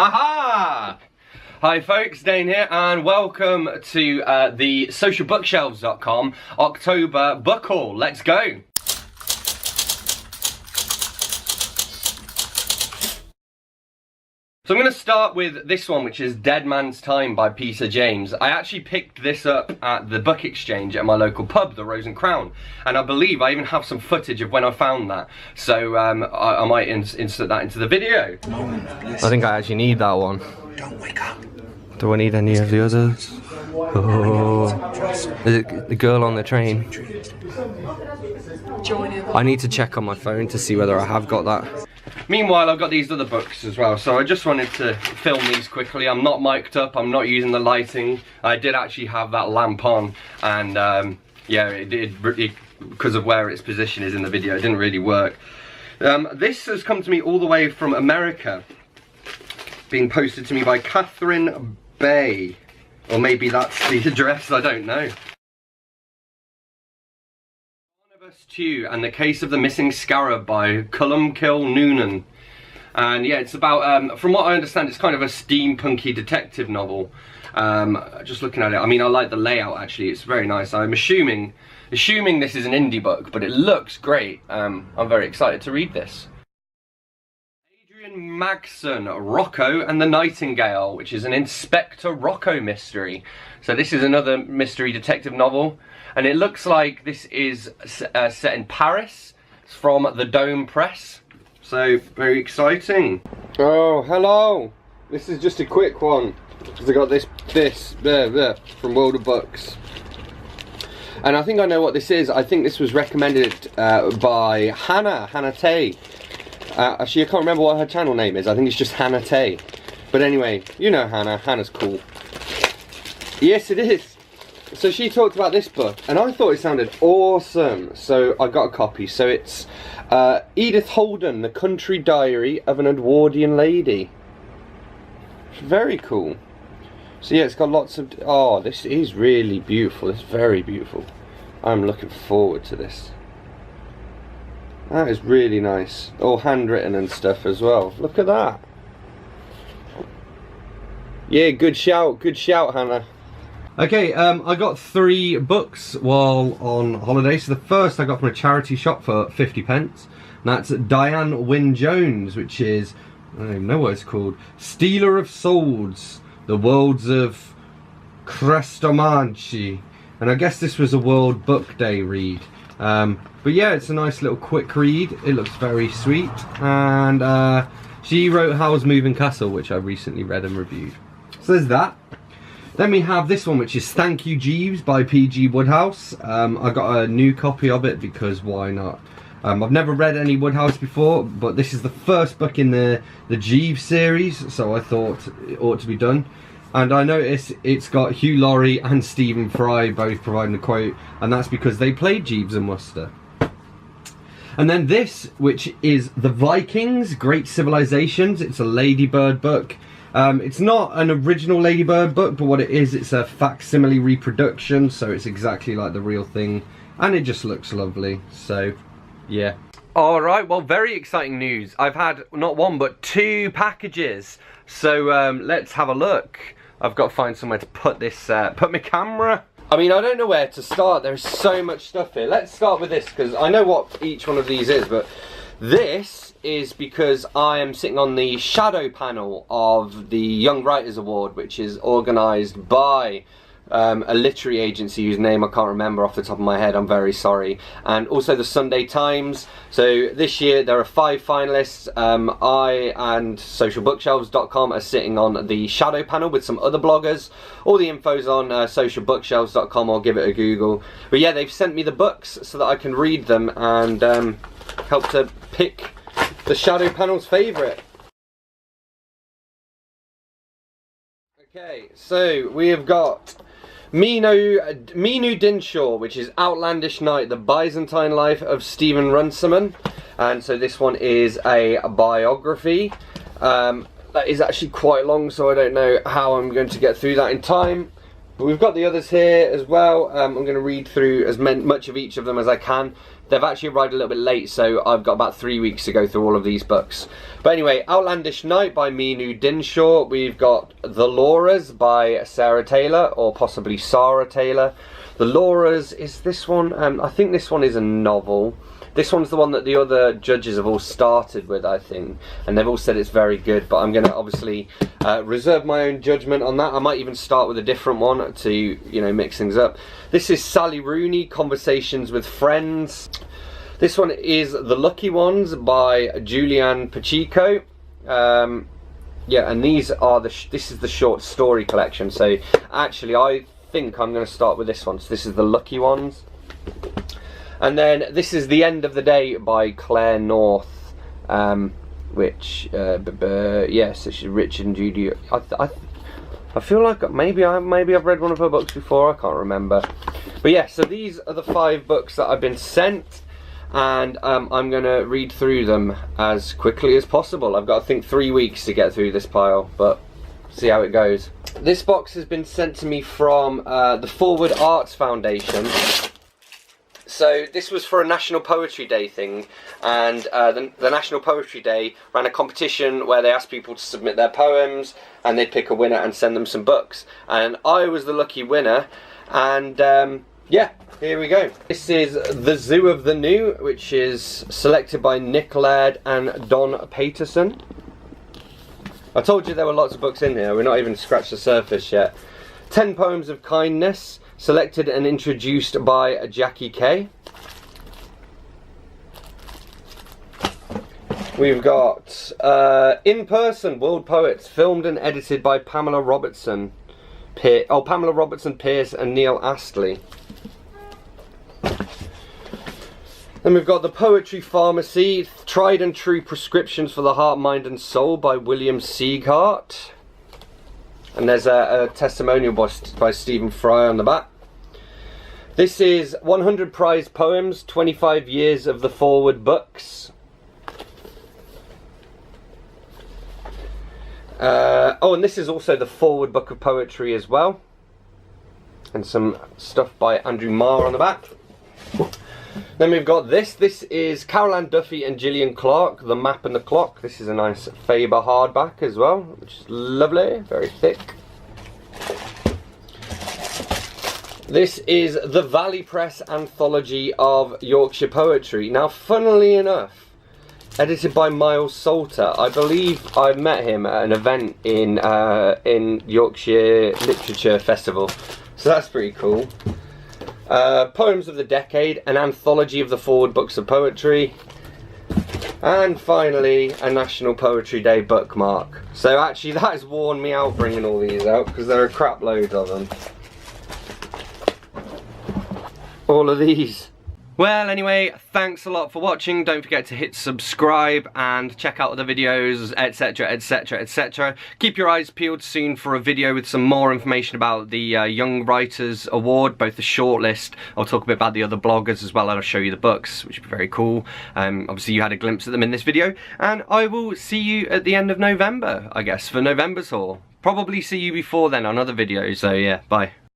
Haha! Hi folks, Dane here, and welcome to the SocialBookshelves.com October book haul. Let's go! So I'm going to start with this one, which is Dead Man's Time by Peter James. I actually picked this up at the book exchange at my local pub, the Rose and Crown, and I believe I even have some footage of when I found that. So I might insert that into the video. I think I actually need that one. Don't wake up. Do I need any of the others? Oh. Is it the girl on the train? I need to check on my phone to see whether I have got that. Meanwhile, I've got these other books as well, so I just wanted to film these quickly. I'm not mic'd up, I'm not using the lighting. I did actually have that lamp on, and yeah, because of where its position is in the video, it didn't really work. This has come to me all the way from America, being posted to me by Catherine Bay, or maybe that's the address, I don't know. Stew and the Case of the Missing Scarab by Cullum Kill Noonan. And yeah, it's about, from what I understand, it's kind of a steampunky detective novel. Just looking at it, I mean, I like the layout actually, it's very nice. I'm assuming this is an indie book, but it looks great. I'm very excited to read this. Adrian Magson, Rocco and the Nightingale, which is an Inspector Rocco mystery. So this is another mystery detective novel, and it looks like this is set in Paris. It's from the Dome Press, so very exciting. Oh, hello! This is just a quick one, because I got this there from World of Books. And I think I know what this is. I think this was recommended by Hannah Tay. Actually, I can't remember what her channel name is. I think it's just Hannah Tay. But anyway, you know Hannah's cool. Yes, it is. So she talked about this book, and I thought it sounded awesome. So I got a copy. So it's Edith Holden, The Country Diary of an Edwardian Lady. Very cool. So yeah, it's got lots of... Oh, this is really beautiful. It's very beautiful. I'm looking forward to this. That is really nice. All handwritten and stuff as well. Look at that. Yeah, good shout, Hannah. Okay, I got 3 books while on holiday. So the first I got from a charity shop for 50p. And that's Diane Wynne Jones, which is, I don't even know what it's called, Stealer of Swords, The Worlds of Crestomanci. And I guess this was a World Book Day read. But yeah, it's a nice little quick read. It looks very sweet. And she wrote Howl's Moving Castle, which I recently read and reviewed. So there's that. Then we have this one, which is Thank You Jeeves by P.G. Wodehouse. I got a new copy of it because why not? I've never read any Wodehouse before, but this is the first book in the Jeeves series, so I thought it ought to be done. And I noticed it's got Hugh Laurie and Stephen Fry both providing a quote, and that's because they played Jeeves and Wooster. And then this, which is The Vikings, Great Civilizations. It's a Ladybird book. It's not an original Ladybird book, but what it is, it's a facsimile reproduction, so it's exactly like the real thing, and it just looks lovely, so yeah. Alright, well, very exciting news. I've had not 1 but 2 packages, so let's have a look. I've got to find somewhere to put this, put my camera. I mean, I don't know where to start, there's so much stuff here. Let's start with this, because I know what each one of these is, but this is because I am sitting on the shadow panel of the Young Writers Award, which is organised by a literary agency whose name I can't remember off the top of my head, I'm very sorry, and also the Sunday Times. So this year there are 5 finalists. I and SocialBookshelves.com are sitting on the shadow panel with some other bloggers. All the info's on SocialBookshelves.com, or give it a Google. But yeah, they've sent me the books so that I can read them and help to pick the shadow panel's favourite. Okay, so we have got Minu Dinshaw, which is Outlandish Night, The Byzantine Life of Stephen Runciman. And so this one is a biography. That is actually quite long, so I don't know how I'm going to get through that in time. But we've got the others here as well. I'm going to read through as much of each of them as I can. They've actually arrived a little bit late, so I've got about 3 weeks to go through all of these books. But anyway, Outlandish Night by Minu Dinshaw. We've got The Lauras by Sarah Taylor, or possibly Sarah Taylor. The Lauras is this one. I think this one is a novel. This one's the one that the other judges have all started with, I think, and they've all said it's very good, but I'm going to obviously reserve my own judgment on that. I might even start with a different one to, you know, mix things up. This is Sally Rooney, Conversations with Friends. This one is The Lucky Ones by Julianne Pacheco. Yeah, and these are this is the short story collection, so actually I think I'm going to start with this one. So this is The Lucky Ones. And then this is The End of the Day by Claire North, which, yes, this is Richard and Judy. I feel like maybe I've read one of her books before, I can't remember. But yeah, so these are the 5 books that I've been sent, and I'm going to read through them as quickly as possible. I've got, I think, 3 weeks to get through this pile, but see how it goes. This box has been sent to me from the Forward Arts Foundation. So this was for a National Poetry Day thing, and the National Poetry Day ran a competition where they asked people to submit their poems, and they'd pick a winner and send them some books. And I was the lucky winner, and yeah, here we go. This is The Zoo of the New, which is selected by Nick Laird and Don Paterson. I told you there were lots of books in here, we're not even scratched the surface yet. 10 Poems of Kindness, selected and introduced by Jackie Kay. We've got In Person, World Poets, filmed and edited by Pamela Robertson Pierce and Neil Astley. Then we've got The Poetry Pharmacy, Tried and True Prescriptions for the Heart, Mind and Soul by William Sieghart. And there's a testimonial by Stephen Fry on the back. This is 100 Prized Poems, 25 Years of the Forward Books. Oh, and this is also the Forward Book of Poetry as well. And some stuff by Andrew Marr on the back. Then we've got this. This is Carol Ann Duffy and Gillian Clarke, The Map and the Clock. This is a nice Faber hardback as well, which is lovely, very thick. This is the Valley Press Anthology of Yorkshire Poetry. Now, funnily enough, edited by Miles Salter. I believe I met him at an event in Yorkshire Literature Festival, so that's pretty cool. Poems of the Decade, an anthology of the Forward Books of Poetry, and finally a National Poetry Day bookmark. So actually that has worn me out bringing all these out, because there are crap loads of them. All of these. Well, anyway, thanks a lot for watching. Don't forget to hit subscribe and check out other videos, etc, etc, etc. Keep your eyes peeled soon for a video with some more information about the Young Writers Award, both the shortlist. I'll talk a bit about the other bloggers as well, and I'll show you the books, which would be very cool. Obviously you had a glimpse at them in this video, and I will see you at the end of November, I guess, for November's haul. Probably see you before then on other videos, so yeah, bye.